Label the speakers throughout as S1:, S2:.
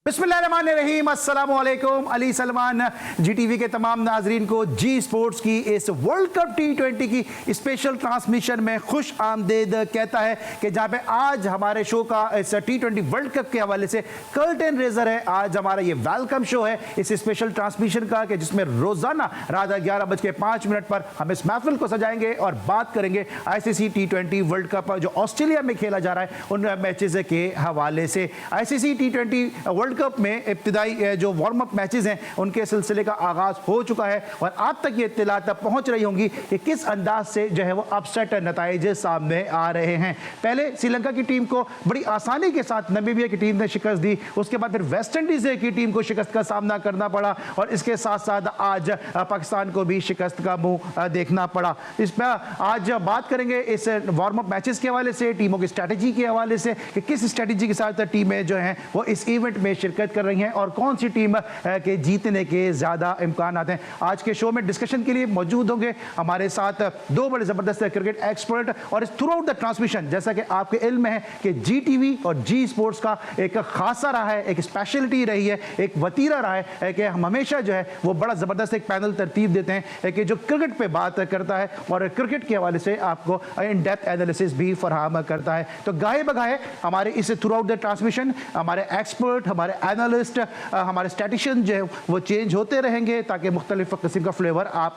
S1: बिस्मिल्लाहिर्रहमानिर्रहीम, अस्सलामु अलैकुम। अली सलमान GTV के तमाम नाजरीन को जी स्पोर्ट्स की इस वर्ल्ड कप T20 की स्पेशल ट्रांसमिशन में खुश आमदेद कहता है कि जहाँ पे आज हमारे शो का इस T20 वर्ल्ड कप के हवाले से कर्टन रेजर है। आज हमारा ये वेलकम शो है इस स्पेशल ट्रांसमिशन का, कि जिसमें रोजाना रात 11:05 पर हम इस महफिल को सजाएंगे और बात करेंगे ICC T20 वर्ल्ड कप जो ऑस्ट्रेलिया में खेला जा रहा है उन मैचेस के हवाले से। ICC T20 वर्ल्ड कप में इब्तिदाई जो वार्म अप मैचेस हैं उनके सिलसिले का आगाज हो चुका है और आप तक ये इत्तला तक पहुंच रही होंगी कि किस अंदाज से जो है वो अपसेट नताइज सामने आ रहे हैं। पहले श्रीलंका की टीम को बड़ी आसानी के साथ नामीबिया की टीम ने शिकस्त दी, उसके बाद फिर वेस्ट इंडीज की टीम को शिकस्त का सामना करना पड़ा और इसके साथ साथ आज पाकिस्तान को भी शिकस्त का मुंह देखना पड़ा। इस पर आज बात करेंगे इस वार्म अप मैचेस के हवाले से, टीमों की स्ट्रैटेजी के हवाले से कि किस स्ट्रैटेजी के साथ टीमें जो हैं वो इस इवेंट में शिरकत कर रही हैं और कौन सी टीम के जीतने के ज़्यादा इम्कान आते हैं। आज के शो में डिस्कशन के लिए मौजूद होंगे हमारे साथ दो बड़े ज़बरदस्त क्रिकेट एक्सपर्ट और थ्रू आउट द ट्रांसमिशन, जैसा कि आपके इल्म है कि GTV और जी स्पोर्ट्स का एक खासा रहा है, एक स्पेशलिटी रही है, एक वतीरा रहा है कि हम हमेशा जो है वो बड़ा ज़बरदस्त एक पैनल तरतीब देते हैं कि जो क्रिकेट पे बात करता है और क्रिकेट के हवाले से आपको इन डेप्थ एनालिसिस भी फराहम करता है। तो गाहे बगाहे हमारे इस थ्रू आउट द ट्रांसमिशन हमारे एक्सपर्ट, हमारे एनालिस्ट, हमारे स्टैटिशियन जो है वो चेंज होते रहेंगे ताकि मुख्तलिफ किस्म का फ्लेवर आप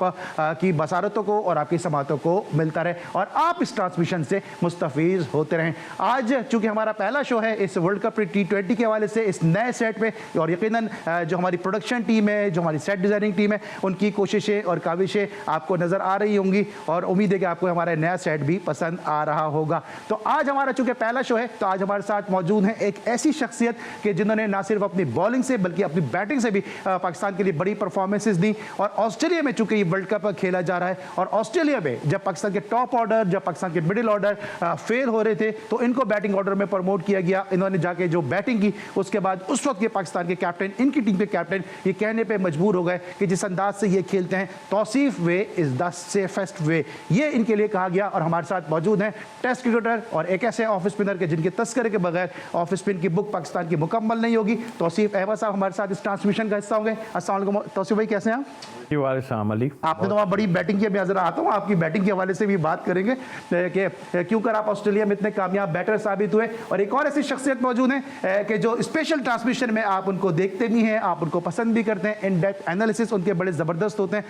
S1: की बसारतों को और आपकी समातों को मिलता रहे और आप इस ट्रांसमिशन से मुस्तफीज होते रहें। आज चूंकि हमारा पहला शो है इस वर्ल्ड कप T20 के हवाले से इस नए सेट पे, और यकीनन जो हमारी प्रोडक्शन टीम है, जो हमारी सेट डिज़ाइनिंग टीम है, उनकी कोशिशें और काविशें आपको नज़र आ रही होंगी और उम्मीद है कि आपको हमारा नया सेट भी पसंद आ रहा होगा। तो आज हमारा चूंकि पहला शो है तो आज हमारे साथ मौजूद है एक ऐसी शख्सियत कि जिन्होंने ना सिर्फ अपनी बॉलिंग से बल्कि अपनी बैटिंग से भी पाकिस्तान के लिए बड़ी परफॉर्मेंसेस दी और ऑस्ट्रेलिया में चूंकि ये वर्ल्ड कप खेला जा रहा है और ऑस्ट्रेलिया में जब पाकिस्तान के टॉप ऑर्डर, जब पाकिस्तान के मिडिल ऑर्डर फेल हो रहे थे तो इनको बैटिंग ऑर्डर में प्रमोट किया गया। इन्होंने जाके जो बैटिंग की उसके बाद उस वक्त के पाकिस्तान के कैप्टन, इनकी टीम के कैप्टन ये कहने पर मजबूर हो गए कि जिस अंदाज से ये खेलते हैं Tauseef way is the safest way, ये इनके लिए कहा गया। और हमारे साथ मौजूद हैं टेस्ट क्रिकेटर और एक ऐसे ऑफ स्पिनर के जिनके तस्करे के बगैर ऑफ स्पिन की बुक पाकिस्तान की मुकम्मल नहीं होगी। तौसीफ अहमद साहब हमारे साथ इस ट्रांसमिशन का हिस्सा होंगे। अस्सलाम वालेकुम तौसीफ भाई, कैसे हैं आप?
S2: जी वालेकुम अली।
S1: आपने तो वहाँ बड़ी बैटिंग की, मैं जरा आता हूँ आपकी बैटिंग के हवाले से भी बात करेंगे कि क्यों कर आप ऑस्ट्रेलिया में इतने कामयाब बैटर साबित हुए। और एक और ऐसी शख्सियत मौजूद है कि जो स्पेशल ट्रांसमिशन में आप उनको देखते भी हैं, आप उनको पसंद भी करते हैं। इन डेप्थ एनालिसिस उनके बड़े ज़बरदस्त होते हैं,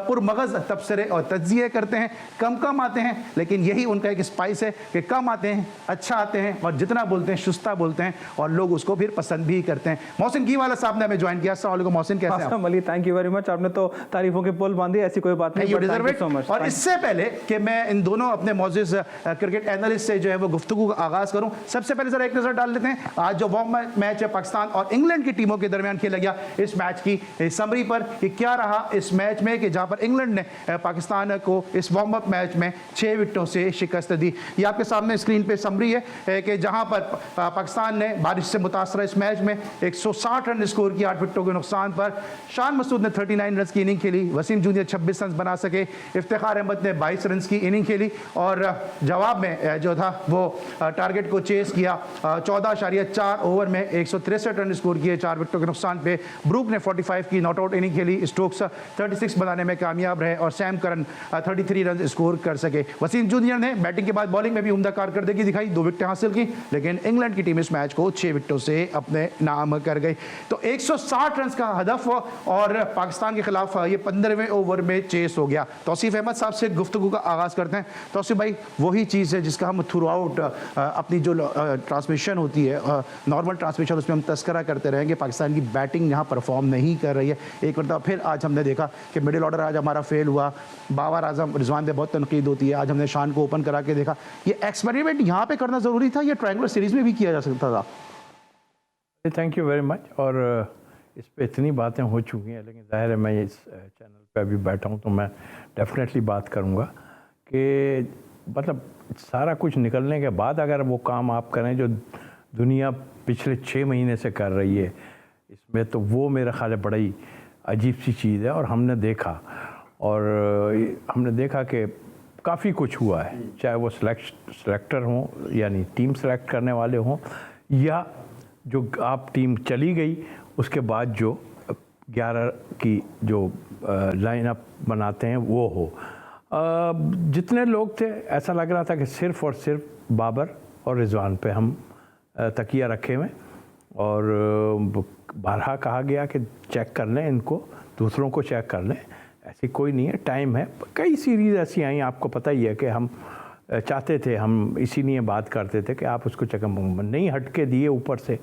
S1: पुरमगज़ तबसरे और तज्जिए करते हैं, कम आते हैं लेकिन यही उनका एक स्पाइस है कि कम आते हैं, अच्छा आते हैं और जितना बोलते हैं शुस्ता बोलते हैं और लोग उसको फिर पसंद भी करते हैं। मोहसिन कीवाला साहब ने हमें ज्वाइन किया। अस्सलाम वालेकुम मोहसिन, कैसे हैं आप?
S2: Ali, thank you very much. आपने तो तारीफों के पुल बांधी, ऐसी कोई बात नहीं।
S1: और इससे पहले कि मैं इन दोनों अपने मौजूद क्रिकेट एनालिस्ट से जो है वो गुफ्तगू का आगाज करूं, सबसे पहले जरा एक नजर डाल लेते हैं आज जो वार्म मैच है पाकिस्तान और इंग्लैंड की टीमों के दरमियान खेला गया, इस मैच की समरी पर कि क्या रहा इस मैच में, कि जहां पर इंग्लैंड ने पाकिस्तान को इस वार्म अप मैच में 6 विकेटों से शिकस्त दी। ये आपके सामने स्क्रीन पे समरी है कि जहां पर पाकिस्तान ने बारिश से मुतासर इस मैच में 160 रन स्कोर किया 8 विकेटों के नुकसान पर। शान मसूद ने 39 रन की इनिंग खेली, वसीम जूनियर 26 रन बना सके, इफ्तिखार अहमद ने 22 रन की इनिंग खेली और जवाब में जो था वो टारगेट को चेस किया। 14.4 ओवर में 163 रन स्कोर किए 4 विकेटों के नुकसान पे। ब्रूक ने 45 की नॉट आउट इनिंग खेली, स्टोक्स 36 बनाने में कामयाब रहे और सैम करन 33 रन स्कोर कर सके। वसीम जूनियर ने बैटिंग के बाद बॉलिंग में भी उम्दा कारकर्दगी दिखाई, 2 विकेटें हासिल की, लेकिन इंग्लैंड की टीम इस मैच को 6 विकेटों से अपने नाम कर गई। तो 160 रन का हदफ और पाकिस्तान के खिलाफ ये 15वें ओवर में चेस हो गया। तौसीफ अहमद साहब से गुफ्तगू का आगाज़ करते हैं। तौसीफ भाई, वही चीज़ है जिसका हम थ्रू आउट अपनी जो ट्रांसमिशन होती है, नॉर्मल ट्रांसमिशन, उसमें हम तस्करा करते रहेंगे पाकिस्तान की बैटिंग यहाँ परफॉर्म नहीं कर रही है। एक मरतबा फिर आज हमने देखा कि मिडिल ऑर्डर आज हमारा फेल हुआ, बाबर आजम, रिजवान पे बहुत तनकीद होती है, आज हमने शान को ओपन करा के देखा। ये एक्सपेरिमेंट यहाँ पे करना ज़रूरी था, ये ट्रायंगुलर सीरीज़ में भी किया जा सकता था।
S2: Thank you very much. और इस पे इतनी बातें हो चुकी हैं, लेकिन ज़ाहिर है मैं इस चैनल पे अभी बैठा हूँ तो मैं डेफिनेटली बात करूँगा कि मतलब सारा कुछ निकलने के बाद अगर वो काम आप करें जो दुनिया पिछले 6 महीने से कर रही है इसमें, तो वो मेरा ख्याल है बड़ी अजीब सी चीज़ है। और हमने देखा कि काफ़ी कुछ हुआ है, चाहे वो सिलेक्टर हों यानी टीम सेलेक्ट करने वाले हों या जो आप टीम चली गई उसके बाद जो 11 की जो लाइनअप बनाते हैं वो हो। जितने लोग थे ऐसा लग रहा था कि सिर्फ़ और सिर्फ बाबर और रिजवान पे हम तकिया रखे हुए, और बारहा कहा गया कि चेक कर लें इनको, दूसरों को चेक कर लें, ऐसी कोई नहीं है, टाइम है। कई सीरीज़ ऐसी आई, आपको पता ही है कि हम चाहते थे, हम इसीलिए बात करते थे कि आप उसको चेक नहीं हट के दिए ऊपर से।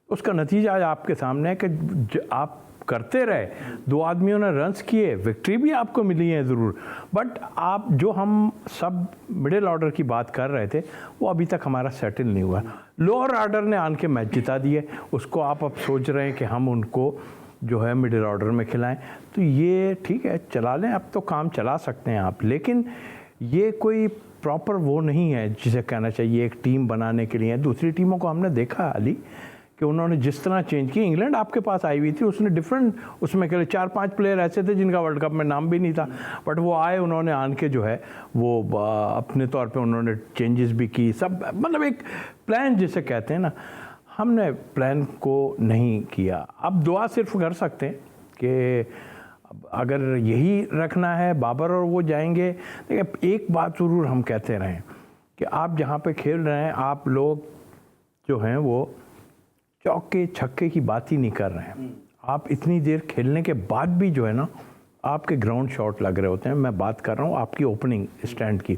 S2: उसका नतीजा आज आपके सामने है कि आप करते रहे, 2 आदमियों ने रन्स किए, विक्ट्री भी आपको मिली है ज़रूर, बट आप जो हम सब मिडिल ऑर्डर की बात कर रहे थे वो अभी तक हमारा सेटल नहीं हुआ। लोअर ऑर्डर ने आन के मैच जिता दिए, उसको आप अब सोच रहे हैं कि हम उनको जो है मिडिल ऑर्डर में खिलाएं, तो ये ठीक है, चला लें, अब तो काम चला सकते हैं आप, लेकिन ये कोई प्रॉपर वो नहीं है जिसे कहना चाहिए एक टीम बनाने के लिए। दूसरी टीमों को हमने देखा अली कि उन्होंने जिस तरह चेंज की, इंग्लैंड आपके पास आई हुई थी, उसने डिफरेंट, उसमें के 4-5 प्लेयर ऐसे थे जिनका वर्ल्ड कप में नाम भी नहीं था, बट वो आए, उन्होंने आन के जो है वो अपने तौर पे उन्होंने चेंजेस भी की, सब मतलब एक प्लान जिसे कहते हैं ना, हमने प्लान को नहीं किया। अब दुआ सिर्फ कर सकते हैं कि अगर यही रखना है, बाबर और वो जाएंगे। देखिए एक बात ज़रूर हम कहते रहें कि आप जहाँ पे खेल रहे हैं, आप लोग जो हैं वो चौके छक्के की बात ही नहीं कर रहे हैं। आप इतनी देर खेलने के बाद भी जो है ना, आपके ग्राउंड शॉट लग रहे होते हैं। मैं बात कर रहा हूँ आपकी ओपनिंग स्टैंड की,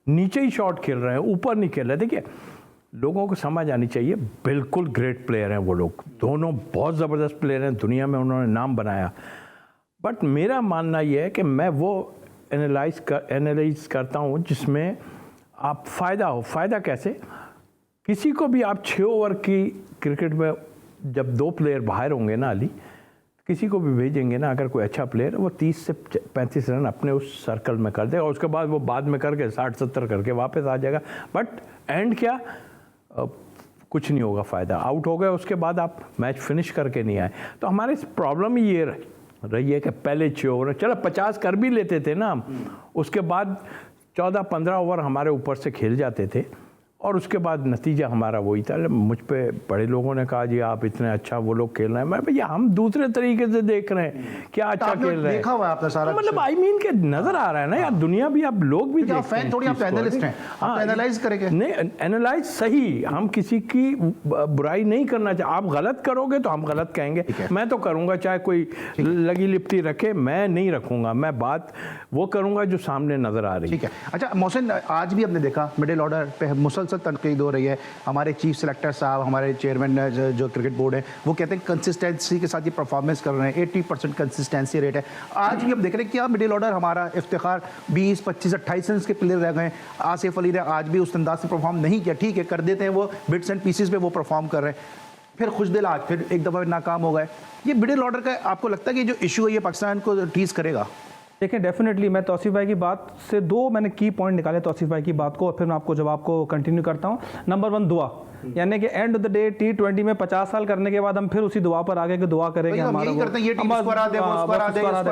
S2: नीचे ही शॉट खेल रहे हैं, ऊपर नहीं खेल रहे। देखिए लोगों को समझ आनी चाहिए, बिल्कुल ग्रेट प्लेयर हैं वो लोग, दोनों बहुत ज़बरदस्त प्लेयर हैं, दुनिया में उन्होंने नाम बनाया। बट मेरा मानना ये है कि मैं वो एनालाइज करता हूँ जिसमें आप फ़ायदा हो। फ़ायदा कैसे? किसी को भी आप 6 ओवर की क्रिकेट में जब 2 प्लेयर बाहर होंगे ना अली, किसी को भी भेजेंगे ना, अगर कोई अच्छा प्लेयर, वो 30 से 35 रन अपने उस सर्कल में कर देगा, और उसके बाद वो बाद में करके 60-70 करके वापस आ जाएगा। बट एंड क्या, कुछ नहीं होगा, फ़ायदा, आउट हो गए, उसके बाद आप मैच फिनिश करके नहीं आए। तो हमारी प्रॉब्लम ही ये रही है कि पहले 6 ओवर, चलो 50 कर भी लेते थे ना हम, उसके बाद 14-15 ओवर हमारे ऊपर से खेल जाते थे, और उसके बाद नतीजा हमारा वही था। मुझ पे बड़े लोगों ने कहा जी आप इतने अच्छा वो लोग खेल रहे हैं, मैं भैया हम दूसरे तरीके से देख रहे हैं, क्या अच्छा खेल रहे हैं,
S1: देखा हुआ आपने सारा,
S2: मतलब आई मीन के नजर आ रहा है ना यार, दुनिया भी, आप लोग भी देखते हैं,
S1: थोड़ी आप एनालिस्ट हैं, आप एनालाइज करेंगे।
S2: नहीं, एनालाइज सही, हम किसी की बुराई नहीं करना चाहते। आप गलत करोगे तो हम गलत कहेंगे, मैं तो करूंगा, चाहे कोई लगी लिपटी रखे, मैं नहीं रखूंगा, मैं बात वो करूंगा जो सामने नजर आ रही है।
S1: ठीक है। अच्छा मोहसिन, आज भी हमने देखा मिडिल ऑर्डर पे मुसलसल तनकीद हो रही है। हमारे चीफ सेलेक्टर साहब, हमारे चेयरमैन जो क्रिकेट बोर्ड है, वो कहते हैं कंसिस्टेंसी के साथ ये परफॉर्मेंस कर रहे हैं, 80% कंसिस्टेंसी रेट है। आज भी हम देख रहे हैं कि मिडिल ऑर्डर हमारा इफ्तिखार 20, 25, 28 रन के प्लेयर रह गए। आसिफ अली ने आज भी उस अंदाज से परफॉर्म नहीं किया, ठीक है कर देते हैं वो बिट्स एंड पीसेस पे वो परफॉर्म कर रहे हैं। फिर खुशदिल आज फिर एक दफ़ा नाकाम हो गए। ये मिडिल ऑर्डर का आपको लगता है कि जो इशू है ये पाकिस्तान को टीज करेगा?
S3: देखिए डेफिनेटली मैं तौसीफ भाई की बात से 2 मैंने की पॉइंट निकाले तौसीफ भाई की बात को, और फिर मैं आपको जवाब को कंटिन्यू करता हूँ। नंबर 1 दुआ, यानी कि end of the day T20 में 50 साल करने के बाद हम फिर उसी दुआ पर आ गए कि दुआ करेंगे हमारा, ठीक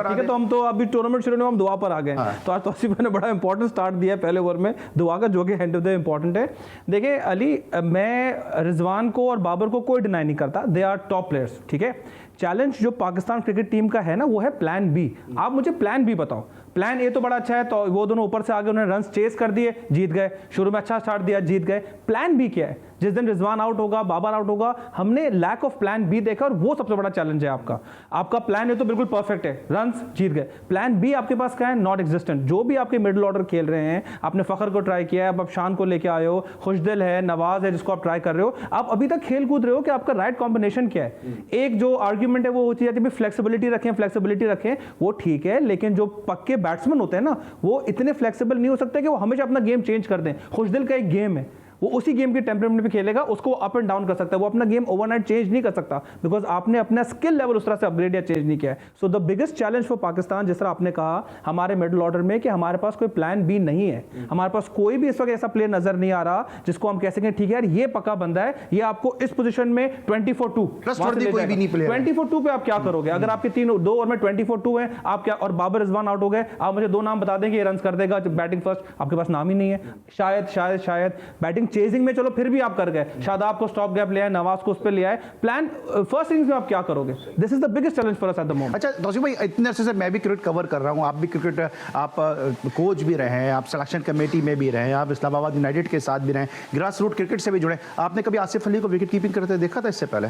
S3: है। तो हम तो अभी टूर्नामेंट शुरू में हम दुआ पर आ गए। तो आज तौसीफ भाई ने बड़ा इंपॉर्टेंट स्टार्ट दिया पहले ओवर में दुआ का, जो कि एंड ऑफ द इंपॉर्टेंट है। देखिए अली, मैं रिजवान को और बाबर को कोई डिनाई नहीं करता, दे आर टॉप प्लेयर्स, ठीक है। चैलेंज जो पाकिस्तान क्रिकेट टीम का है ना, वो है प्लान बी। आप मुझे प्लान बी बताओ। प्लान ए तो बड़ा अच्छा है, तो वो दोनों ऊपर से आगे उन्होंने रन चेस कर दिए, जीत गए, शुरू में अच्छा स्टार्ट दिया, जीत गए। प्लान बी क्या है? जिस दिन रिजवान आउट होगा, बाबर आउट होगा, हमने लैक ऑफ प्लान बी देखा, और वो सबसे बड़ा चैलेंज है आपका। आपका प्लान ए तो बिल्कुल परफेक्ट है, रन्स जीत गए, प्लान बी आपके पास क्या है? Not existent. जो भी आपके मिडिल ऑर्डर खेल रहे हैं, आपने फखर को ट्राई किया है, अब आप शान को लेके आए हो, खुशदिल है, नवाज है जिसको आप ट्राई कर रहे हो, आप अभी तक खेल कूद रहे हो कि आपका राइट कॉम्बिनेशन क्या है। एक जो आर्ग्यूमेंट है वो होती है फ्लेक्सिबिलिटी रखें, फ्लेक्सिबिलिटी रखें, वो ठीक है, लेकिन जो पक्के बैट्समैन होते हैं ना, वो इतने फ्लेक्सिबल नहीं हो सकते कि वो हमेशा अपना गेम चेंज कर दें। खुशदिल का एक गेम है, वो उसी गेम के टेम्परेमेंट पे खेलेगा, उसको अप एंड डाउन कर सकता है, वो अपना गेम ओवरनाइट चेंज नहीं कर सकता, बिकॉज आपने अपना स्किल लेवल उस तरह से अपग्रेड या चेंज नहीं किया है। So the biggest challenge for Pakistan, जिस तरह आपने कहा हमारे मिडिल ऑर्डर में, कि हमारे पास कोई प्लान बी नहीं है, हमारे पास कोई भी इस वक्त ऐसा प्लेयर नजर नहीं आ रहा जिसको हम कह सकें ठीक है यार ये पक्का बंदा है, ये आपको इस पोजीशन में 24-2 24-2 पे आप क्या करोगे? अगर आपके 2 ओवर में 24-2 है, आप क्या, और बाबर रिजवान आउट हो गए, आप मुझे 2 नाम बता दें कि ये रन कर देगा बैटिंग फर्स्ट, आपके पास नाम ही नहीं है। शायद बैटिंग चेजिंग में चलो फिर भी आप कर गए, शादाब को स्टॉप गैप ले आए, नवाज को उस पर ले आए, प्लान फर्स्ट इनिंग्स में आप क्या करोगे? This is the biggest challenge for us at the moment.
S1: अच्छा तौसीफ भाई, इतने अरसे से मैं भी क्रिकेट कवर कर रहा हूँ, आप भी क्रिकेट, आप कोच भी रहे हैं, आप सिलेक्शन कमेटी में भी रहे हैं, आप इस्लामाबाद यूनाइटेड के साथ भी रहे, ग्रास रूट क्रिकेट से भी जुड़े। आपने कभी आसिफ अली को विकेट कीपिंग करते देखा था इससे पहले?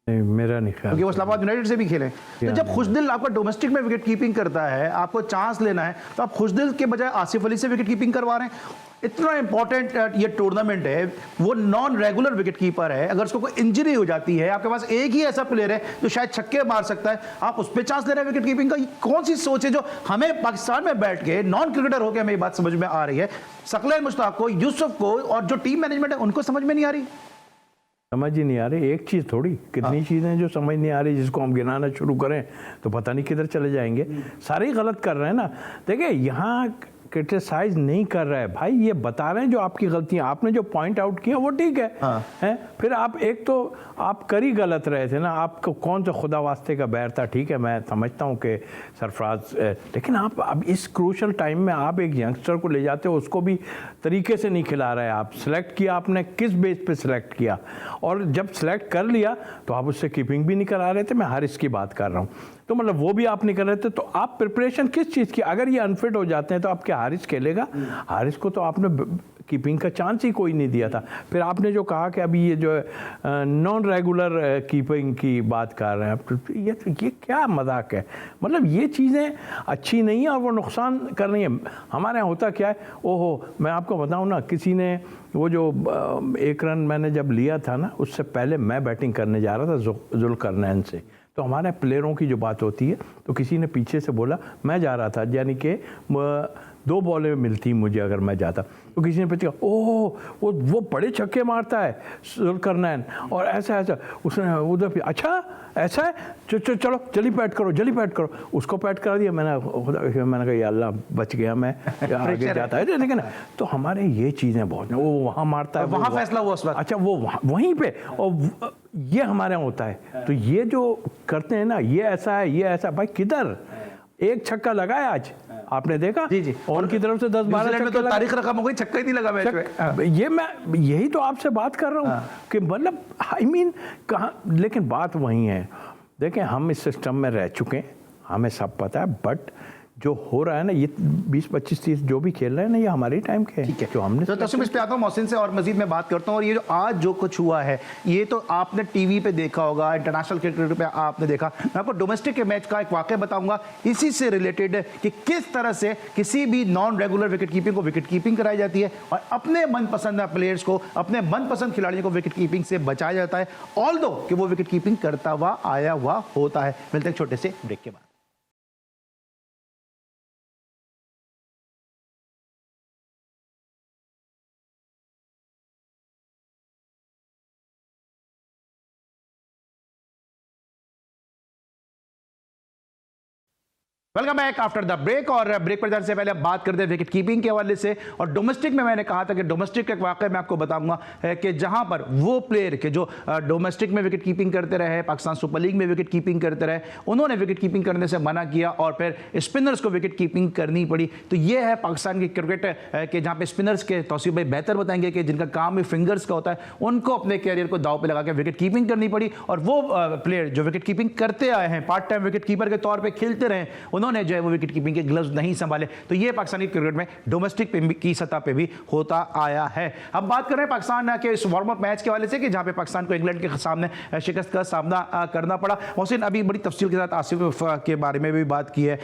S2: नहीं, मेरा नहीं ख्याल,
S1: क्योंकि वो इस्लामाबाद यूनाइटेड से भी खेले। तो जब खुशदिल आपका डोमेस्टिक में विकेट कीपिंग करता है, आपको चांस लेना है, तो आप खुशदिल के बजाय आसिफ अली से विकेट कीपिंग करवा रहे हैं। इतना इंपॉर्टेंट ये टूर्नामेंट है, वो नॉन रेगुलर विकेट कीपर है, अगर उसको कोई इंजरी हो जाती है, आपके पास एक ही ऐसा प्लेयर है जो शायद छक्के मार सकता है, आप उस पर चांस ले रहे हैं विकेट कीपिंग का। कौन सी सोच है जो हमें पाकिस्तान में बैठ के नॉन क्रिकेटर होकर हमें ये बात समझ में आ रही है, सकलैन मुश्ताक को, यूसुफ को और जो टीम मैनेजमेंट है उनको समझ में नहीं आ रही?
S2: समझ ही नहीं आ रही। एक चीज़ थोड़ी, कितनी चीज़ें हैं जो समझ नहीं आ रही, जिसको हम गिनाना शुरू करें तो पता नहीं किधर चले जाएंगे। सारे ही गलत कर रहे हैं ना। देखिए, यहाँ क्रिटिसाइज नहीं कर रहा है भाई, ये बता रहे हैं जो आपकी गलतियां, आपने जो पॉइंट आउट किया वो ठीक है। हैं? फिर आप एक तो आप कर ही गलत रहे थे ना, आपको कौन सा खुदा वास्ते का बैर था, ठीक है मैं समझता हूँ कि सरफराज, लेकिन आप अब इस क्रूशल टाइम में आप एक यंगस्टर को ले जाते हो, उसको भी तरीके से नहीं खिला रहे। आप सिलेक्ट किया, आपने किस बेस पे सिलेक्ट किया, और जब सिलेक्ट कर लिया तो आप उससे कीपिंग भी नहीं करा रहे थे। मैं हारिस की बात कर रहा हूँ, तो मतलब वो भी आप नहीं कर रहे थे, तो आप प्रिपरेशन किस चीज़ की? अगर ये अनफिट हो जाते हैं तो आप क्या हारिस खेलेगा? हारिस को तो आपने कीपिंग का चांस ही कोई नहीं दिया था। फिर आपने जो कहा कि अभी ये जो नॉन रेगुलर कीपिंग की बात कर रहे हैं, तो ये क्या मजाक है? मतलब ये चीज़ें अच्छी नहीं है और वो नुकसान कर रही है। हमारे यहाँ होता क्या है, ओहो मैं आपको बताऊँ ना, किसी ने वो जो 1 रन मैंने जब लिया था ना, उससे पहले मैं बैटिंग करने जा रहा था जुल्करनैन से, तो हमारे प्लेयरों की जो बात होती है, तो किसी ने पीछे से बोला, मैं जा रहा था, यानी कि 2 बॉलें मिलती मुझे अगर मैं जाता, तो किसी ने पूछा, ओह वो बड़े छक्के मारता है जुल्करनैन, और ऐसा ऐसा, उसने उधर भी, अच्छा ऐसा है, चलो जल्दी पैट करो, उसको पैट करा दिया। मैंने कहा या अल्लाह बच गया, मैं आगे जाता है। लेकिन तो हमारे ये चीज़ें बहुत हैं, वो वहाँ मारता है,
S1: वहाँ फैसला हुआ उस वक्त,
S2: अच्छा वो वहीं पे, और ये हमारे यहाँ होता है। तो ये जो करते हैं ना, ये ऐसा है, ये ऐसा, भाई किधर एक छक्का लगाया आज, आपने देखा?
S1: जी।
S2: और उनकी तरफ से 10-12 छक्के,
S1: तो तारीख रकम हो गई, छक्का ही नहीं लगा मैच में।
S2: ये मैं यही तो आपसे बात कर रहा हूँ कि मतलब आई मीन कहाँ, लेकिन बात वही है। देखें, हम इस सिस्टम में रह चुके हैं, हमें सब पता है, बट जो हो रहा है ना, ये 20, 25, 30 जो भी खेल रहे हैं ना, ये हमारे टाइम के हैं।
S1: ठीक है,
S2: जो हमने
S1: तो तस्वीर इस पे आता हूँ मोहसिन से और मजीद मैं बात करता हूँ। और ये जो आज जो कुछ हुआ है, ये तो आपने टीवी पे देखा होगा, इंटरनेशनल क्रिकेट पे आपने देखा। मैं आपको डोमेस्टिक के मैच का एक वाकया बताऊंगा इसी से रिलेटेड, कि किस तरह से किसी भी नॉन रेगुलर विकेट कीपिंग को विकेट कीपिंग कराई जाती है और अपने मनपसंद प्लेयर्स को, अपने मनपसंद खिलाड़ियों को विकेट कीपिंग से बचाया जाता है, ऑल्दो कि वो विकेट कीपिंग करता हुआ आया हुआ होता है। मिलते हैं छोटे से ब्रेक के बाद। Welcome back after the break. और ब्रेक पर जाने से पहले बात करते हैं विकेट कीपिंग के हवाले से। और डोमेस्टिक में मैंने कहा था कि डोमेस्टिक का एक वाकया मैं आपको बताऊंगा कि जहां पर वो प्लेयर के जो डोमेस्टिक में विकेट कीपिंग करते रहे, पाकिस्तान सुपर लीग में विकेट कीपिंग करते रहे, उन्होंने विकेट कीपिंग करने से मना किया और फिर स्पिनर्स को विकेट कीपिंग करनी पड़ी। तो ये है पाकिस्तान की क्रिकेट के जहाँ पे स्पिनर्स के तौसीफ भाई बेहतर बताएंगे कि जिनका काम भी फिंगर्स का होता है, उनको अपने कैरियर को दाव पे लगा के विकेट कीपिंग करनी पड़ी। और वो प्लेयर जो विकेट कीपिंग करते आए हैं, पार्ट टाइम विकेट कीपर के तौर पर खेलते रहे, उन्होंने जो है वो विकेट के ग्लव्स नहीं संभाले। तो ये पाकिस्तानी क्रिकेट में डोमेस्टिक की सतह पे भी होता आया है। अब बात कर रहे हैं पाकिस्तान के इस वार्म अप मैच के हवाले से कि जहां पे पाकिस्तान को इंग्लैंड के सामने शिकस्त का सामना करना पड़ा। मोहसिन, अभी बड़ी तफसील के साथ आसिफ के बारे में भी बात की है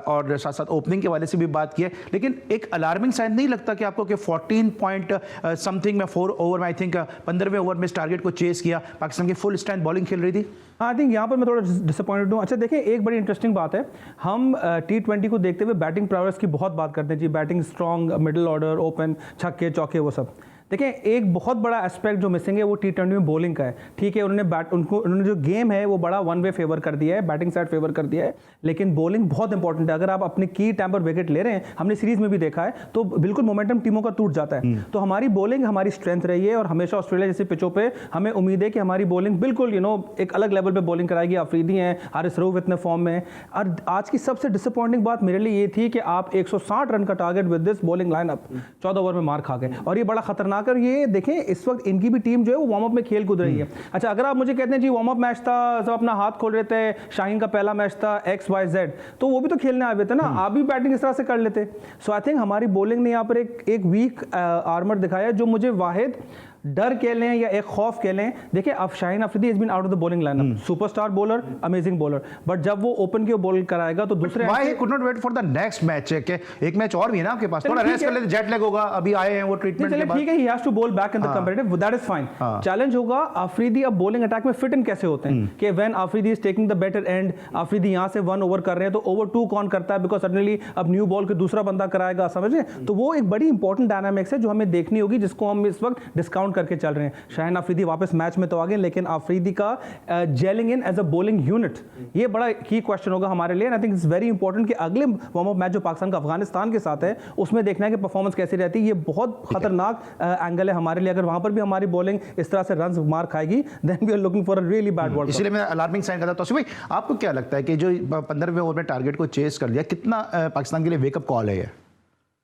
S1: और साथ साथ ओपनिंग के हवाले से भी बात की है, लेकिन एक अलार्मिंग साइन नहीं लगता कि आपको कि 14 पॉइंट समथिंग में 4 ओवर में, आई थिंक 15वें ओवर में इस टारगेट को चेस किया, पाकिस्तान की फुल स्ट्रेंथ बॉलिंग खेल रही थी?
S3: आई थिंक यहाँ पर मैं थोड़ा डिसअपॉइंटेड हूँ। अच्छा देखिए, एक बड़ी इंटरेस्टिंग बात है, हम T20 को देखते हुए बैटिंग प्रोग्रेस की बहुत बात करते हैं जी, batting strong, middle order, open, छक्के चौके, वो सब। देखें, एक बहुत बड़ा एस्पेक्ट जो मिसिंग है वो T20 में बॉलिंग का है। ठीक है, उन्होंने जो गेम है वो बड़ा वन वे फेवर कर दिया है, बैटिंग साइड फेवर कर दिया है, लेकिन बॉलिंग बहुत इंपॉर्टेंट है। अगर आप अपने की टाइम पर विकेट ले रहे हैं, हमने सीरीज में भी देखा है, तो बिल्कुल मोमेंटम टीमों का टूट जाता है। तो हमारी बॉलिंग हमारी स्ट्रेंथ रही है और हमेशा ऑस्ट्रेलिया जैसे पिचों पर हमें उम्मीद है कि हमारी बॉलिंग बिल्कुल एक अलग लेवल पर बॉलिंग कराएगी। अफरीदी हैं, हारिस रऊफ इतने फॉर्म में। और आज की सबसे डिसअपॉइंटिंग बात मेरे लिए ये थी कि आप 160 रन का target with this bowling lineup 14 over में मार खा गए, और ये बड़ा खतरनाक बनाकर ये देखें, इस वक्त इनकी भी टीम जो है वो वार्म अप में खेल कूद रही है। अच्छा, अगर आप मुझे कहते हैं जी वार्म अप मैच था, सब अपना हाथ खोल रहे थे, शाहीन का पहला मैच था XYZ, तो वो भी तो खेलने आए हुए थे ना, आप भी बैटिंग इस तरह से कर लेते। सो आई थिंक हमारी बॉलिंग ने यहाँ पर एक वीक आर्मर दिखाया, जो मुझे वाहिद डर कह लें या एक खौफ कह लें। देखिए, अब Shaheen Afridi has been out of the bowling lineup, superstar bowler, amazing bowler, but जब वो ओपन के बॉल कराएगा तो दूसरे
S1: why he could not wait for the next match? एक मैच और भी है ना आपके पास, थोड़ा रेस्ट कर लेते, जेट लैग होगा, अभी आए हैं वो ट्रीटमेंट के बाद।
S3: ठीक है, he has to bowl back in the competitive, that is fine. Challenge होगा अफरीदी अब बॉलिंग अटैक में फिट इन कैसे होते हैं, कि when Afridi is taking the better end, Afridi यहां से 1 ओवर कर रहे हैं तो ओवर 2 कौन करता है, बिकॉज सडनली अब न्यू बॉल के दूसरा बंदा कराएगा, समझे? तो वो एक बड़ी इंपॉर्टेंट डायनामिक्स है जो हमें देखनी होगी, जिसको हम इस वक्त डिस्काउंट करके चल रहे हैं। शाहीन अफरीदी वापस मैच में तो आ गए, लेकिन अफरीदी का jelling in as a bowling unit, ये बड़ा की क्वेश्चन होगा हमारे लिए। I think it's very important कि अगले वार्म अप मैच जो पाकिस्तान का अफगानिस्तान के साथ है, उसमें देखना है कि परफॉर्मेंस कैसी रहती है। ये बहुत खतरनाक एंगल है हमारे लिए, अगर वहां पर भी हमारी बॉलिंग इस तरह से रन मार खाएगी, then we are looking for a really bad world cup.
S1: इसलिए मैं अलार्मिंग साइन करता हूं। भाई, आपको क्या लगता है कि जो 15वें ओवर में टारगेट को चेस कर लिया, कितना पाकिस्तान के लिए वेकअप कॉल है ये?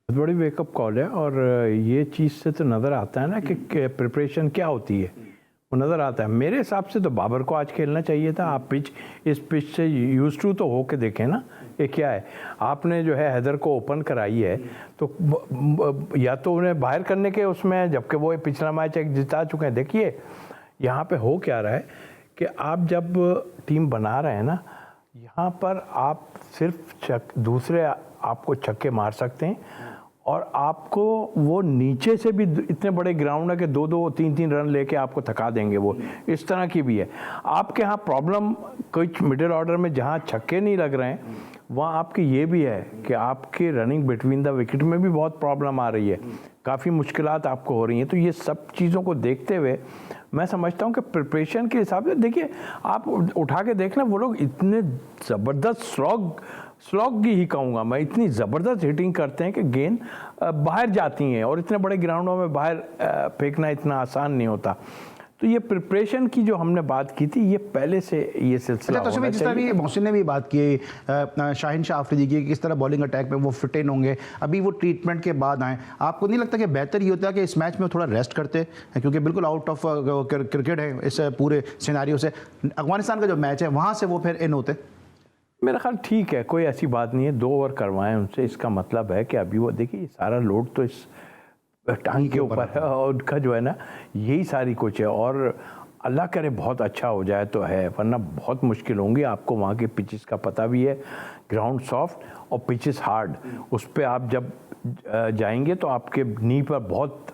S2: बहुत बड़ी वेकअप कॉल है, और ये चीज़ से तो नज़र आता है ना कि प्रिपरेशन क्या होती है, वो नज़र आता है। मेरे हिसाब से तो बाबर को आज खेलना चाहिए था। आप इस पिच से यूज टू तो होके देखें ना, ये क्या है। आपने जो है हैदर को ओपन कराई है, तो या तो उन्हें बाहर करने के उसमें, जबकि वो पिछला मैच एक जिता चुके हैं। देखिए यहाँ पे हो क्या रहा है कि आप जब टीम बना रहे हैं ना, यहाँ पर आप सिर्फ दूसरे आपको छक्के मार सकते हैं, और आपको वो नीचे से भी इतने बड़े ग्राउंड है कि 2-2, 3-3 रन लेके आपको थका देंगे। वो इस तरह की भी है। आपके यहाँ प्रॉब्लम कुछ मिडिल ऑर्डर में जहाँ छक्के नहीं लग रहे हैं, वहाँ आपकी ये भी है कि आपके रनिंग बिटवीन द विकेट में भी बहुत प्रॉब्लम आ रही है, काफ़ी मुश्किलात आपको हो रही हैं। तो ये सब चीज़ों को देखते हुए मैं समझता हूँ कि प्रिपरेशन के हिसाब से, देखिए आप उठा के देखना, वो लोग इतने ज़बरदस्त स्लॉग की ही कहूँगा मैं, इतनी ज़बरदस्त हिटिंग करते हैं कि गेंद बाहर जाती हैं, और इतने बड़े ग्राउंडों में बाहर फेंकना इतना आसान नहीं होता। तो ये प्रिपरेशन की जो हमने बात की थी, ये पहले से ये सिलसिला
S1: अच्छा, तो जिस तरह भी मोहसिन ने भी बात की शाहीन शाह अफरीदी की, किस तरह बॉलिंग अटैक में वो फिट इन होंगे, अभी वो ट्रीटमेंट के बाद आए, आपको नहीं लगता कि बेहतर ये होता है कि इस मैच में थोड़ा रेस्ट करते, क्योंकि बिल्कुल आउट ऑफ क्रिकेट है इस पूरे सिनेरियो से, अफगानिस्तान का जो मैच है वहाँ से वो फिर इन होते?
S2: मेरा ख्याल ठीक है, कोई ऐसी बात नहीं है। 2 ओवर करवाएं उनसे, इसका मतलब है कि अभी वो देखिए सारा लोड तो इस टांग के ऊपर है, और उनका जो है ना यही सारी कुछ है, और अल्लाह करे बहुत अच्छा हो जाए तो है, वरना बहुत मुश्किल होंगी। आपको वहाँ के पिचेस का पता भी है, ग्राउंड सॉफ्ट और पिचेस हार्ड, उस पर आप जब जाएंगे तो आपके नी पर बहुत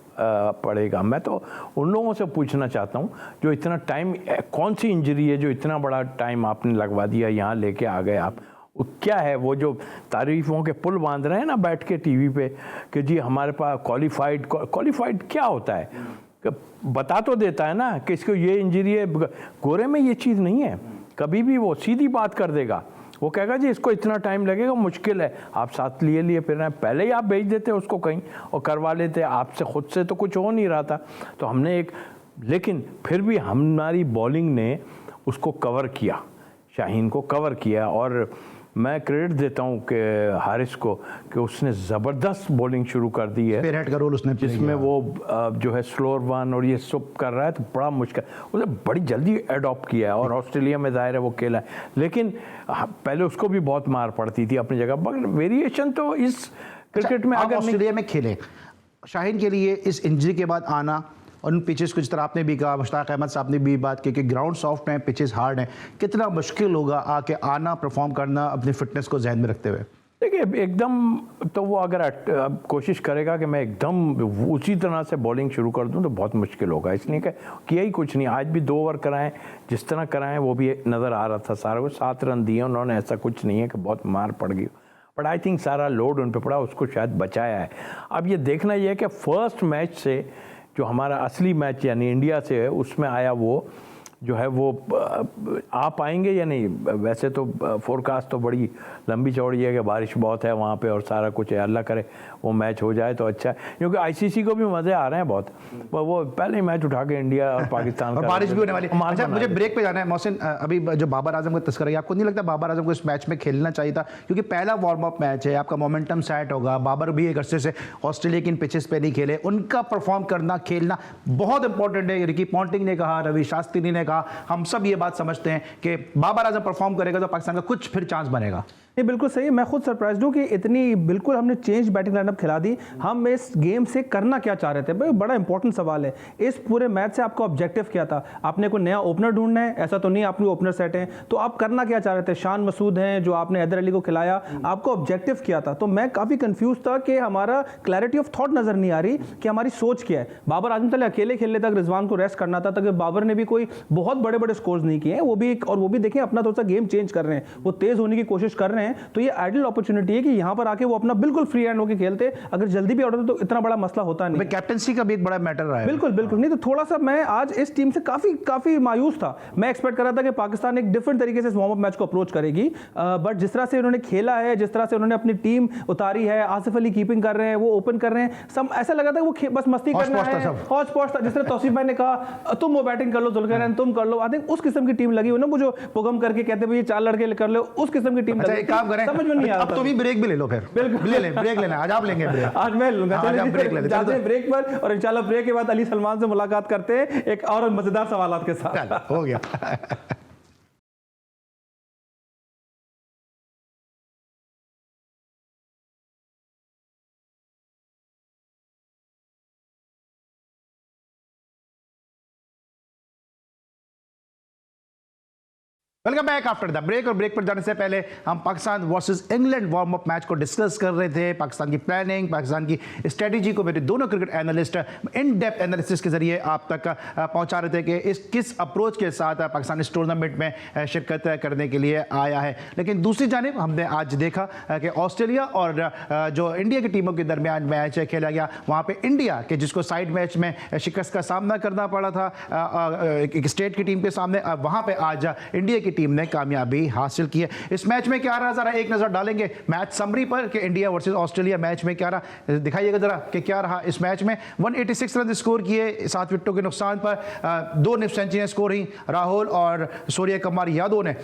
S2: पड़ेगा। मैं तो उन लोगों से पूछना चाहता हूँ जो इतना टाइम, कौन सी इंजरी है जो इतना बड़ा टाइम आपने लगवा दिया, यहाँ लेके आ गए आप, क्या है वो जो तारीफों के पुल बांध रहे हैं ना बैठ के टीवी पे कि जी हमारे पास क्वालिफाइड क्या होता है, बता तो देता है ना कि इसको ये इंजरी है। गोरे में ये चीज़ नहीं है, कभी भी वो सीधी बात कर देगा, वो कहेगा जी इसको इतना टाइम लगेगा, मुश्किल है, आप साथ लिए फिर पहले ही आप भेज देते उसको कहीं और करवा लेते, आपसे खुद से तो कुछ हो नहीं रहा था। तो हमने लेकिन फिर भी हमारी बॉलिंग ने उसको कवर किया, शाहीन को कवर किया, और मैं क्रेडिट देता हूँ कि हारिस को कि उसने ज़बरदस्त बॉलिंग शुरू कर दी है,
S1: स्पेयर हेड का रोल उसने,
S2: जिसमें वो जो है स्लोअर वन और ये सब कर रहा है, तो बड़ा मुश्किल, उसने बड़ी जल्दी एडॉप्ट किया है, और ऑस्ट्रेलिया में ज़ाहिर है वो खेला है, लेकिन पहले उसको भी बहुत मार पड़ती थी अपनी जगह, मगर वेरिएशन तो इस क्रिकेट में अगर
S1: ऑस्ट्रेलिया में खेले, शाहीन के लिए इस इंजरी के बाद आना, और उन पिचेस को जिस तरह आपने भी कहा, मुश्ताक अहमद साहब ने भी बात की कि ग्राउंड सॉफ्ट हैं, पिचेस हार्ड हैं, कितना मुश्किल होगा आके आना, परफॉर्म करना अपनी फिटनेस को जहन में रखते हुए?
S2: देखिए एकदम, तो वो अगर कोशिश करेगा कि मैं एकदम उसी तरह से बॉलिंग शुरू कर दूं तो बहुत मुश्किल होगा, इसलिए किया ही कुछ नहीं। आज भी 2 ओवर कराएं, जिस तरह कराएं वो भी नज़र आ रहा था सारा, वो 7 रन दिए उन्होंने, ऐसा कुछ नहीं है कि बहुत मार पड़ गई, बट आई थिंक सारा लोड उन पर पड़ा, उसको शायद बचाया है। अब ये देखना ये है कि फर्स्ट मैच से जो हमारा असली मैच यानी इंडिया से है उसमें आया वो, जो है वो आ पाएंगे या नहीं। वैसे तो फोरकास्ट तो बड़ी लंबी चौड़ी है कि बारिश बहुत है वहाँ पे और सारा कुछ है, अल्लाह करे वो मैच हो जाए तो अच्छा है, क्योंकि आईसीसी को भी मज़े आ रहे हैं बहुत। वो पहले ही मैच उठा के इंडिया और पाकिस्तान
S1: और बारिश भी होने वाली है। अच्छा, मुझे ब्रेक पे जाना है मोहसिन। अभी जो बाबर आजम का तस्करा है, आपको नहीं लगता बाबर आजम को इस मैच में खेलना चाहिए था? क्योंकि पहला वार्म अप मैच है, आपका मोमेंटम सेट होगा। बाबर भी एक अरसे से ऑस्ट्रेलिया की इन पिचेस पे नहीं खेले, उनका परफॉर्म करना, खेलना बहुत इंपॉर्टेंट है। रिकी पॉन्टिंग ने कहा, रवि शास्त्री ने कहा, हम सब ये बात समझते हैं कि बाबर आजम परफॉर्म करेगा तो पाकिस्तान का कुछ फिर चांस बनेगा।
S3: ये बिल्कुल सही है। मैं खुद सरप्राइज हूँ कि इतनी बिल्कुल हमने चेंज बैटिंग लाइनअप खिला दी। हम इस गेम से करना क्या चाह रहे थे भाई, बड़ा इंपॉर्टेंट सवाल है। इस पूरे मैच से आपका ऑब्जेक्टिव क्या था? आपने कोई नया ओपनर ढूंढना है, ऐसा तो नहीं आपके ओपनर सेट हैं, तो आप करना क्या चाह रहे थे? शान मसूद हैं जो आपने हैदर अली को खिलाया, आपका ऑब्जेक्टिव क्या था? तो मैं काफ़ी कंफ्यूज था कि हमारा क्लैरिटी ऑफ थॉट नजर नहीं आ रही कि हमारी सोच क्या है। बाबर आजम चले अकेले खेलने तक, रिजवान को रेस्ट करना था, ताकि बाबर ने भी कोई बहुत बड़े बड़े स्कोर्स नहीं किए हैं, वो भी देखें अपना थोड़ा सा गेम चेंज कर रहे हैं, वो तेज होने की कोशिश कर रहे हैं। तो ये आइडियल अपॉर्चुनिटी है कि यहां पर आके वो अपना बिल्कुल फ्री हैंड होकर खेलते। अगर जल्दी भी आउट होते तो इतना बड़ा मसला होता नहीं।
S1: कैप्टनसी का भी एक बड़ा मैटर रहा है।
S3: बिल्कुल बिल्कुल नहीं, तो थोड़ा सा मैं आज इस टीम से काफी मायूस था। मैं एक्सपेक्ट कर रहा था कि पाकिस्तान एक डिफरेंट तरीके से इस वार्म अप मैच को अप्रोच करेगी, बट जिस तरह से उन्होंने खेला है, जिस तरह से उन्होंने अपनी टीम उतारी है, आसिफ अली कीपिंग कर रहे हैं, वो ओपन कर रहे हैं, सब ऐसा लगा था वो बस मस्ती करना है, हौच पौच था। जिस तरह तौसीफ भाई ने कहा तुम वो बैटिंग कर लो, जुल्फिकार तुम कर लो, आई थिंक उस किस्म की टीम लगी हुई ना, वो जो पुगम करके कहते भाई 4 लड़के कर लो, उस किस्म की टीम।
S1: एक काम करें,
S3: समझ में नहीं आ रहा।
S1: अब तुम ही ब्रेक भी ले लो फिर।
S3: बिल्कुल
S1: ब्रेक लेना, आज आप लेंगे ब्रेक?
S3: आज मैं लूंगा।
S1: आज आप ब्रेक ले
S3: जाते हैं ब्रेक पर, और इंशाल्लाह ब्रेक के बाद अली सलमान से मुलाकात करते हैं एक और मजेदार सवालात के साथ।
S1: हो गया। Welcome back after the break. और ब्रेक पर जाने से पहले हम Pakistan versus England warm up match को डिस्कस कर रहे थे। पाकिस्तान की प्लानिंग, पाकिस्तान की स्ट्रेटजी को मेरे दोनों cricket analyst in depth analysis के जरिए आप तक पहुंचा रहे थे कि इस किस अप्रोच के साथ पाकिस्तान इस टूर्नामेंट में शिरकत करने के लिए आया है। लेकिन दूसरी जानिब हमने आज देखा कि ऑस्ट्रेलिया और जो इंडिया की टीमों के दरमियान मैच खेला गया, वहाँ पर इंडिया के जिसको साइड मैच में शिकस्त का सामना करना पड़ा था एक स्टेट की टीम के सामने, वहाँ पर आज इंडिया की टीम ने कामयाबी हासिल की है। इस मैच में क्या रहा, जरा एक नजर डालेंगे मैच समरी पर कि इंडिया वर्सेस ऑस्ट्रेलिया मैच में क्या रहा। दिखाइएगा जरा कि क्या रहा इस मैच में। 186 रन स्कोर किए 7 विकेटों के नुकसान पर। 2 निफ सेंचुरियां स्कोर हुई, राहुल और सूर्य कुमार यादव ने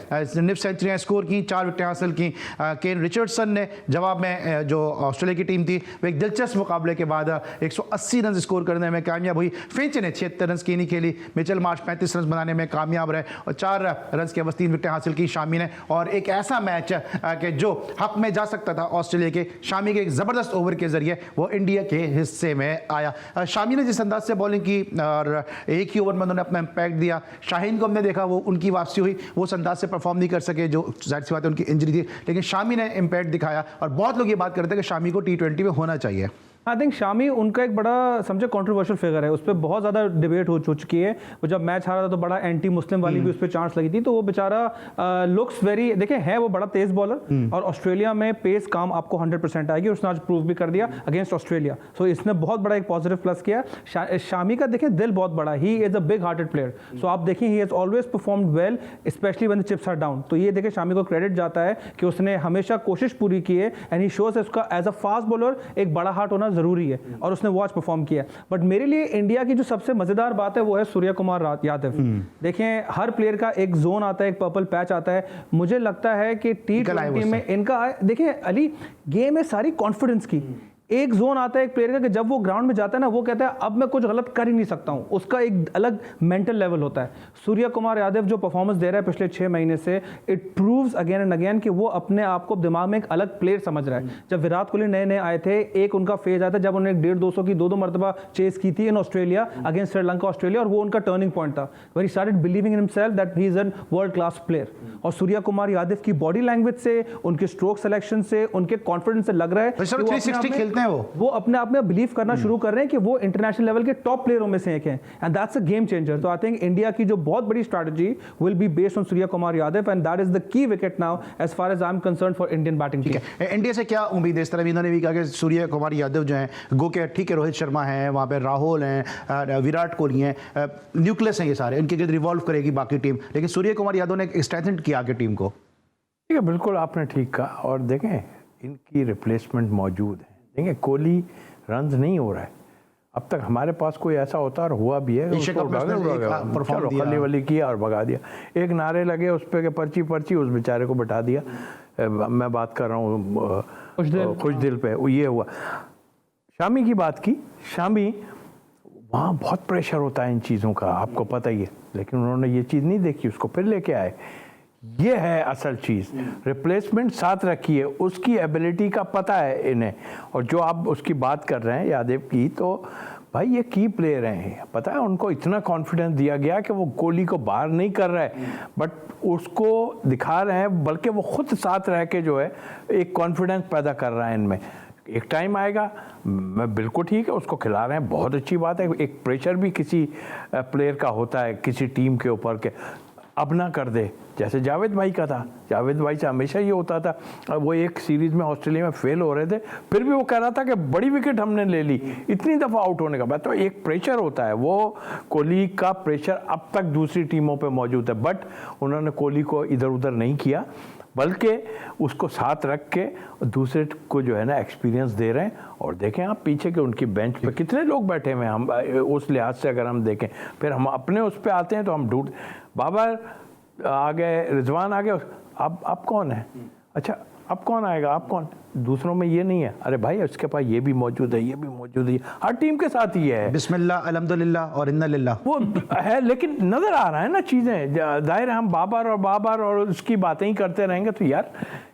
S1: निफ सेंचुरियां स्कोर की, 4 विकेटें हासिल की। केन रिचर्डसन ने जवाब में, जो ऑस्ट्रेलिया की टीम थी, वो एक दिलचस्प मुकाबले के बाद 180 रन स्कोर करने में कामयाब हुई। फिंच ने 76 रन की नहीं खेली। मिचेल मार्श 35 रन बनाने में कामयाब रहे और 4 रन के बस 3 विकेटें हासिल की शामी ने। और एक ऐसा मैच कि जो हक में जा सकता था ऑस्ट्रेलिया के, शामी के एक जबरदस्त ओवर के जरिए वो इंडिया के हिस्से में आया। शामी ने जिस अंदाज से बॉलिंग की और एक ही ओवर में उन्होंने अपना इंपैक्ट दिया। शाहीन को हमने देखा, वो उनकी वापसी हुई, वो उस अंदाज से परफॉर्म नहीं कर सके, जो जाहिर सी बात है उनकी इंजरी थी, लेकिन शामी ने इंपैक्ट दिखाया। और बहुत लोग ये बात करते हैं कि शामी को T20 में होना चाहिए।
S3: आई थिंक शामी उनका एक बड़ा समझे कंट्रोवर्शियल फिगर है, उस पर बहुत ज़्यादा डिबेट हो चुकी है। वो जब मैच हारा था तो बड़ा एंटी मुस्लिम वाली भी उस पर चांस लगी थी, तो वो बेचारा लुक्स वेरी, देखें है वो बड़ा तेज बॉलर और ऑस्ट्रेलिया में पेस काम आपको 100% आएगी, उसने आज प्रूव भी कर दिया अगेंस्ट ऑस्ट्रेलिया। सो इसने बहुत बड़ा एक पॉजिटिव प्लस किया। शामी का देखें दिल बहुत बड़ा, he is a big hearted player. So आप देखें he has always performed well, specially when the chips are down. तो ये देखें शामी को क्रेडिट जाता है कि उसने हमेशा कोशिश पूरी की है, एंड ही शोज उसका एज अ फास्ट बॉलर एक बड़ा हार्ट होना जरूरी है, और उसने वो आज परफॉर्म किया। बट मेरे लिए इंडिया की जो सबसे मजेदार बात है वो है सूर्य कुमार यादव। देखें हर प्लेयर का एक जोन आता है, एक पर्पल पैच आता है। मुझे लगता है कि T20 में इनका, देखें अली, गेम है सारी कॉन्फिडेंस की। एक जोन आता है एक प्लेयर का कि जब वो ग्राउंड में जाता है ना, वो कहता है अब मैं कुछ गलत कर ही नहीं सकता हूं, उसका एक अलग मेंटल लेवल होता है। सूर्य कुमार यादव जो परफॉर्मेंस दे रहा है पिछले 6 महीने से, it proves again and again कि वो अपने आप को दिमाग में एक अलग प्लेयर समझ रहा है। जब विराट कोहली नए नए आए थे, एक उनका फेज आया था जब उन्होंने 150-200 की 2 मरतबा चेस की थी in Australia against Sri Lanka Australia, और वो उनका टर्निंग पॉइंट था when he started believing in himself that he is an world class player. और सूर्य कुमार यादव की बॉडी लैंग्वेज से, उनके स्ट्रोक सिलेक्शन से, उनके कॉन्फिडेंस से लग रहा है
S1: 360 खेलते लगते हैं
S3: वो अपने आप में बिलीव करना शुरू कर रहे हैं कि वो इंटरनेशनल लेवल के टॉप प्लेयरों में से एक हैं, and that's a game changer. तो आई थिंक इंडिया की जो बहुत बड़ी strategy will be based on Surya Kumar Yadav, and that is the key wicket now as far as I am concern for Indian batting team.
S1: India से क्या उम्मीद है? इस तरह इन्होंने भी कहा कि सूर्य कुमार यादव जो हैं, गो के ठीक है, रोहित शर्मा हैं, वहाँ पे राहुल हैं, विराट कोहली हैं, न्यूक्लियस हैं ये सारे, इनके गिर्द रिवॉल्व करेगी बाकी टीम, लेकिन सूर्य कुमार यादव ने स्ट्रेंथन किया आगे टीम को।
S2: ठीक है, बिल्कुल आपने ठीक कहा। और देखें इनकी रिप्लेसमेंट मौजूद है। देखें कोहली रन्स नहीं हो रहा है अब तक, हमारे पास कोई ऐसा होता और हुआ भी है, खली वली किया और भगा दिया। एक नारे लगे उस पर पर्ची पर्ची, उस बेचारे को बिठा दिया। मैं बात कर रहा हूँ खुश दिल पे, ये हुआ। शामी की बात की, शामी वहाँ बहुत प्रेशर होता है इन चीज़ों का, आपको पता ही है, लेकिन उन्होंने ये चीज़ नहीं देखी, उसको फिर लेके आए। ये है असल चीज़, रिप्लेसमेंट साथ रखी है, उसकी एबिलिटी का पता है इन्हें। और जो आप उसकी बात कर रहे हैं यादव की, तो भाई ये की प्लेयर हैं, पता है उनको इतना कॉन्फिडेंस दिया गया कि वो कोहली को बाहर नहीं कर रहा है, बट उसको दिखा रहे हैं, बल्कि वो खुद साथ रह के जो है एक कॉन्फिडेंस पैदा कर रहा है इनमें। एक टाइम आएगा, मैं बिल्कुल ठीक है, उसको खिला रहे हैं, बहुत अच्छी बात है। एक प्रेशर भी किसी प्लेयर का होता है किसी टीम के ऊपर के अब ना कर दे, जैसे जावेद भाई का था। जावेद भाई से हमेशा ये होता था, वो एक सीरीज़ में ऑस्ट्रेलिया में फेल हो रहे थे, फिर भी वो कह रहा था कि बड़ी विकेट हमने ले ली, इतनी दफ़ा आउट होने का बाद। तो एक प्रेशर होता है, वो कोहली का प्रेशर अब तक दूसरी टीमों पे मौजूद है, बट उन्होंने कोहली को इधर उधर नहीं किया, बल्कि उसको साथ रख के दूसरे को जो है ना एक्सपीरियंस दे रहे हैं। और देखें आप पीछे के उनकी बेंच पे कितने लोग बैठे हुए हैं, हम उस लिहाज से अगर हम देखें, फिर हम अपने उस पे आते हैं तो हम ढूंढ, बाबर आ गए, रिजवान आ गए, अब कौन है? अच्छा अब कौन आएगा? अब कौन? दूसरों में ये नहीं है, अरे भाई उसके पास ये भी मौजूद है, ये भी मौजूद है, हर टीम के साथ ही है।
S1: बिस्मिल्लाह, अल्हम्दुलिल्लाह और इन्ना लिल्लाह
S2: वो है, लेकिन नजर आ रहा है ना चीजें। जाहिर है हम बाबर और उसकी बातें ही करते रहेंगे तो यार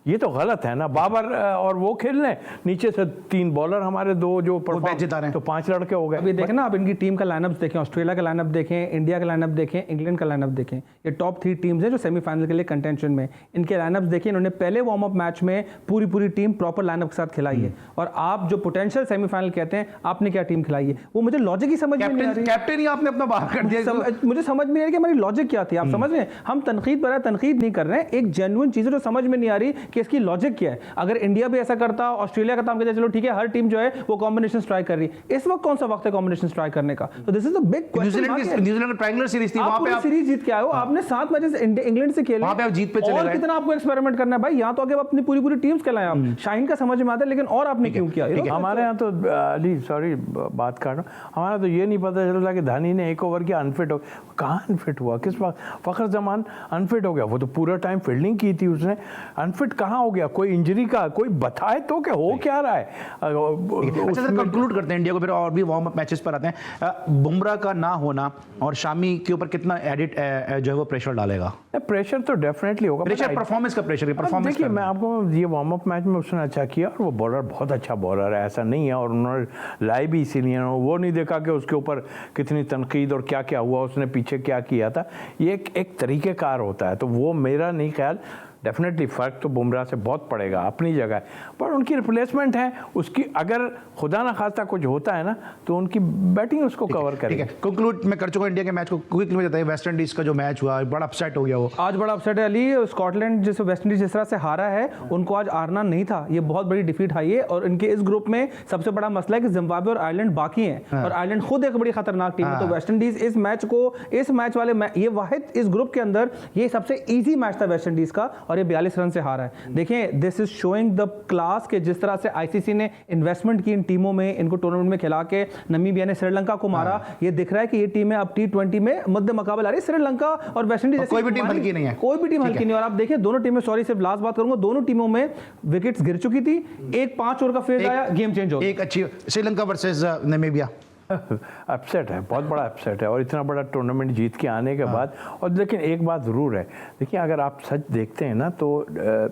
S2: ये तो गलत है ना। बाबर और वो खेल लें, नीचे से 3 बॉलर हमारे 2 जो
S1: जिता रहे हैं,
S2: तो 5 लड़के हो गए।
S3: अभी देखें ना, आप इनकी टीम का लाइनअप देखें, ऑस्ट्रेलिया का लाइनअप देखें, इंडिया का लाइनअप देखें, इंग्लैंड का लाइनअप देखें, ये टॉप 3 टीम्स हैं जो सेमीफाइनल के लिए कंटेंशन में। इनके लाइनअप देखिए, इन्होंने पहले वार्म अप मैच में पूरी टीम प्रॉपर लाइनअप के साथ खिलाई है, और आप जो पोटेंशियल सेमीफाइनल कहते हैं, आपने क्या टीम खिलाई है, वो मुझे लॉजिक ही समझ में नहीं आ रही।
S1: कैप्टन ही आपने अपना बाहर कर दिया,
S3: मुझे समझ में नहीं आ रही कि हमारी लॉजिक क्या थी। आप समझ रहे हैं, हम तनकीद नहीं कर रहे हैं, एक जेन्युइन चीज़ जो समझ में नहीं आ रही कि इसकी लॉजिक क्या है। अगर इंडिया भी ऐसा करता, ऑस्ट्रेलिया का काम कहते चलो ठीक है, हर टीम जो है वो कॉम्बिनेशन स्ट्राइक कर रही है, इस वक्त कौन सा वक्त है कॉम्बिनेशन स्ट्राइक करने का? तो this is the big question.
S1: New Zealand की ट्रायंगुलर सीरीज थी, वहां पे आप
S3: सीरीज जीत के आए हो, आपने 7 मैचेस इंग्लैंड से खेले,
S1: वहां पे आप जीत पे चले गए।
S3: और कितना आपको एक्सपेरिमेंट करना है भाई? यहाँ तो आगे अपनी पूरी टीम्स खिलाएं आप। शाहीन का समझ में आता है, लेकिन और आपने क्यों किया?
S2: हमारे यहाँ तो अली सॉरी बात कर रहा हूँ, हमारा तो ये नहीं पता चलता कि धानी ने 1 ओवर किया अनफिट हो, कहाँ अनफिट हुआ, किस बात? फखर जमान अनफिट हो गया, वो तो पूरा टाइम फील्डिंग की थी उसने, अनफिट कहाँ हो गया? कोई इंजरी का कोई बताए तो क्या हो क्या रहा है?
S1: अच्छा सर, कंक्लूड करते हैं इंडिया को, फिर और भी वार्म अप मैचेस पर आते हैं। बुमराह का ना होना और शामी के ऊपर कितना एडिट जो है वो प्रेशर डालेगा?
S2: प्रेशर तो डेफिनेटली होगा,
S1: प्रेशर परफॉर्मेंस का प्रेशर है, परफॉर्मेंस।
S2: देखिए मैं आपको ये वार्म अप मैच में उसने अच्छा किया, और वो बॉलर बहुत अच्छा बॉलर है, ऐसा नहीं है, और उन्होंने लाई भी इसीलिए, वो नहीं देखा कि उसके ऊपर कितनी तनकीद और क्या क्या हुआ, उसने पीछे क्या किया था। ये एक तरीक़ेकार होता है, तो वो मेरा नहीं ख्याल, डेफिनेटली फ़र्क तो बुमराह से बहुत पड़ेगा अपनी जगह, पर उनकी रिप्लेसमेंट है उसकी, अगर खुदा ना खास्ता कुछ होता है ना तो उनकी बैटिंग उसको कवर करेगी।
S1: कंक्लूड मैं कर चुका इंडिया के मैच को, क्विकली में बताइए, वेस्ट इंडीज़ का जो मैच हुआ बड़ा अपसेट हो गया, वो
S3: आज बड़ा अपसेट है अली। स्कॉटलैंड जैसे वेस्ट इंडीज जिस तरह से हारा है, उनको आज हारना नहीं था, ये बहुत बड़ी डिफीट आई है। और इनके इस ग्रुप में सबसे बड़ा मसला है कि जिम्बाब्वे और आयरलैंड बाकी हैं, और आयरलैंड खुद एक बड़ी खतरनाक टीम है। तो वेस्ट इंडीज इस मैच वाले ये वाहिद इस ग्रुप के अंदर ये सबसे ईजी मैच था वेस्ट इंडीज का, और ये 42 रन से हारा है। देखें, this is showing the class के जिस तरह से आईसीसी ने इन्वेस्टमेंट की इन टीमों में, इनको टूर्नामेंट में खिला के नमीबिया ने श्रीलंका को मारा, ये दिख रहा है कि ये टीमें अब T20 में मध्य मुकाबला आ रही है। श्रीलंका और वेस्ट इंडीज
S1: कोई भी टीम हल्की नहीं है,
S3: कोई भी टीम हल्की नहीं। और आप देखिए दोनों टीमें, सॉरी सिर्फ लास्ट बात करूंगा, दोनों टीमों में विकेट्स गिर चुकी थी, एक 5 ओवर का फेज आया, गेम चेंज हो गया।
S1: एक अच्छी श्रीलंका वर्सेस नमीबिया,
S2: अपसेट है, बहुत बड़ा अपसेट है, और इतना बड़ा टूर्नामेंट जीत के आने के बाद। और लेकिन एक बात ज़रूर है, देखिए अगर आप सच देखते हैं ना तो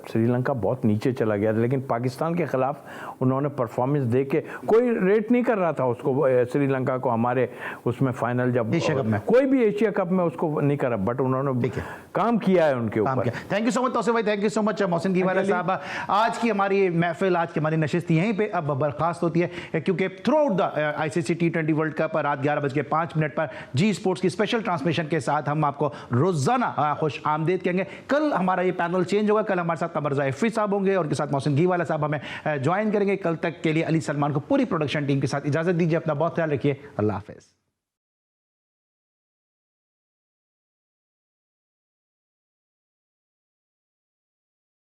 S2: श्रीलंका बहुत नीचे चला गया था, लेकिन पाकिस्तान के ख़िलाफ़ उन्होंने परफॉर्मेंस दे के, कोई रेट नहीं कर रहा था उसको, श्रीलंका को, हमारे उसमें फाइनल जब
S1: एशिया कप में,
S2: कोई भी एशिया कप में उसको नहीं करा, बट उन्होंने काम किया है उनके ऊपर।
S1: Thank you so much Tauseef भाई, thank you so much Mohsin Geewala साहब। आज की हमारी महफिल, आज की हमारी नशिस्त यहीं पे अब बर्खास्त होती है, क्योंकि through out the ICC T20 world cup रात 11:05 पर जी स्पोर्ट्स की स्पेशल ट्रांसमिशन के साथ हम आपको रोजाना खुश आमदीद कहेंगे। कल हमारा ये पैनल चेंज होगा, कल हमारे साथ कमर ज़ाहिर साहब होंगे और उनके साथ मोहसिन गीवाला साहब हमें ज्वाइन करेंगे। कल तक के लिए अली सलमान को पूरी प्रोडक्शन टीम के साथ इजाजत दीजिए, अपना बहुत ख्याल रखिए, अल्लाह हाफिज़।